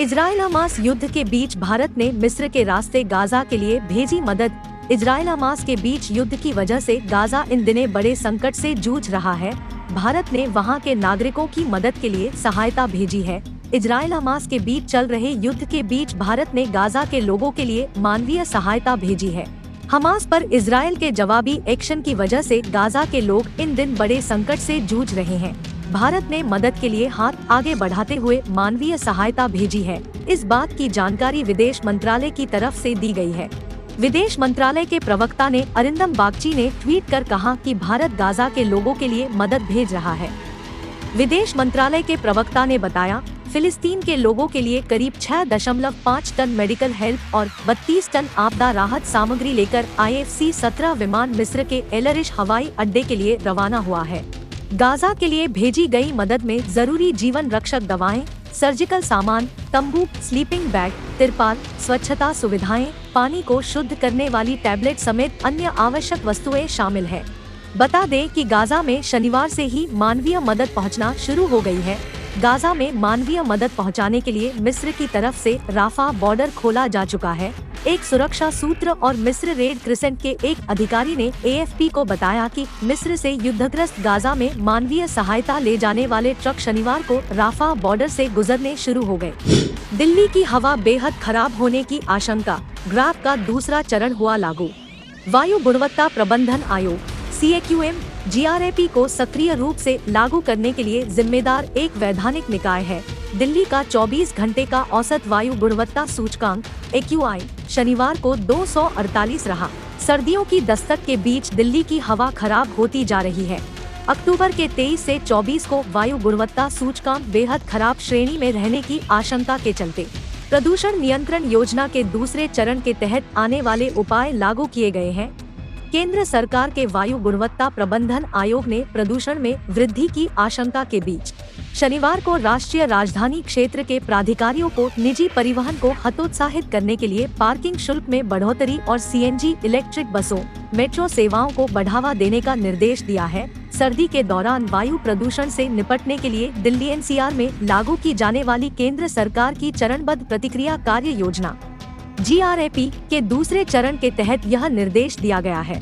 Israel Hamas युद्ध के बीच भारत ने मिस्र के रास्ते गाजा के लिए भेजी मदद। इजराइल हमास के बीच युद्ध की वजह से गाजा इन दिनों बड़े संकट से जूझ रहा है। भारत ने वहां के नागरिकों की मदद के लिए सहायता भेजी है। इजराइल हमास के बीच चल रहे युद्ध के बीच भारत ने गाजा के लोगों के लिए मानवीय सहायता भेजी है। हमास पर इजराइल के जवाबी एक्शन की वजह से गाजा के लोग इन दिन बड़े संकट से जूझ रहे हैं। भारत ने मदद के लिए हाथ आगे बढ़ाते हुए मानवीय सहायता भेजी है। इस बात की जानकारी विदेश मंत्रालय की तरफ से दी गई है। विदेश मंत्रालय के प्रवक्ता ने अरिंदम बागची ने ट्वीट कर कहा कि भारत गाजा के लोगों के लिए मदद भेज रहा है। विदेश मंत्रालय के प्रवक्ता ने बताया, फिलिस्तीन के लोगों के लिए करीब 6.5 टन मेडिकल हेल्प और 32 टन आपदा राहत सामग्री लेकर IFC 17 विमान मिस्र के एल अरिश हवाई अड्डे के लिए रवाना हुआ है। गाजा के लिए भेजी गई मदद में जरूरी जीवन रक्षक दवाएं, सर्जिकल सामान, तंबू, स्लीपिंग बैग, तिरपाल, स्वच्छता सुविधाएं, पानी को शुद्ध करने वाली टैबलेट समेत अन्य आवश्यक वस्तुएं शामिल है। बता दें कि गाजा में शनिवार से ही मानवीय मदद पहुंचना शुरू हो गई है। गाजा में मानवीय मदद पहुंचाने के लिए मिस्र की तरफ से राफा बॉर्डर खोला जा चुका है। एक सुरक्षा सूत्र और मिस्र रेड क्रिसेंट के एक अधिकारी ने AFP को बताया कि मिस्र से युद्धग्रस्त गाजा में मानवीय सहायता ले जाने वाले ट्रक शनिवार को राफा बॉर्डर से गुजरने शुरू हो गए। दिल्ली की हवा बेहद खराब होने की आशंका, ग्राफ का दूसरा चरण हुआ लागू। वायु गुणवत्ता प्रबंधन आयोग CAQM GRAP को सक्रिय रूप से लागू करने के लिए जिम्मेदार एक वैधानिक निकाय है। दिल्ली का 24 घंटे का औसत वायु गुणवत्ता सूचकांक AQI शनिवार को 248 रहा। सर्दियों की दस्तक के बीच दिल्ली की हवा खराब होती जा रही है। अक्टूबर के 23 से 24 को वायु गुणवत्ता सूचकांक बेहद खराब श्रेणी में रहने की आशंका के चलते प्रदूषण नियंत्रण योजना के दूसरे चरण के तहत आने वाले उपाय लागू किए गए हैं। केंद्र सरकार के वायु गुणवत्ता प्रबंधन आयोग ने प्रदूषण में वृद्धि की आशंका के बीच शनिवार को राष्ट्रीय राजधानी क्षेत्र के प्राधिकारियों को निजी परिवहन को हतोत्साहित करने के लिए पार्किंग शुल्क में बढ़ोतरी और CNG इलेक्ट्रिक बसों, मेट्रो सेवाओं को बढ़ावा देने का निर्देश दिया है। सर्दी के दौरान वायु प्रदूषण से निपटने के लिए दिल्ली NCR में लागू की जाने वाली केंद्र सरकार की चरणबद्ध प्रतिक्रिया कार्य योजना GRAP के दूसरे चरण के तहत यह निर्देश दिया गया है।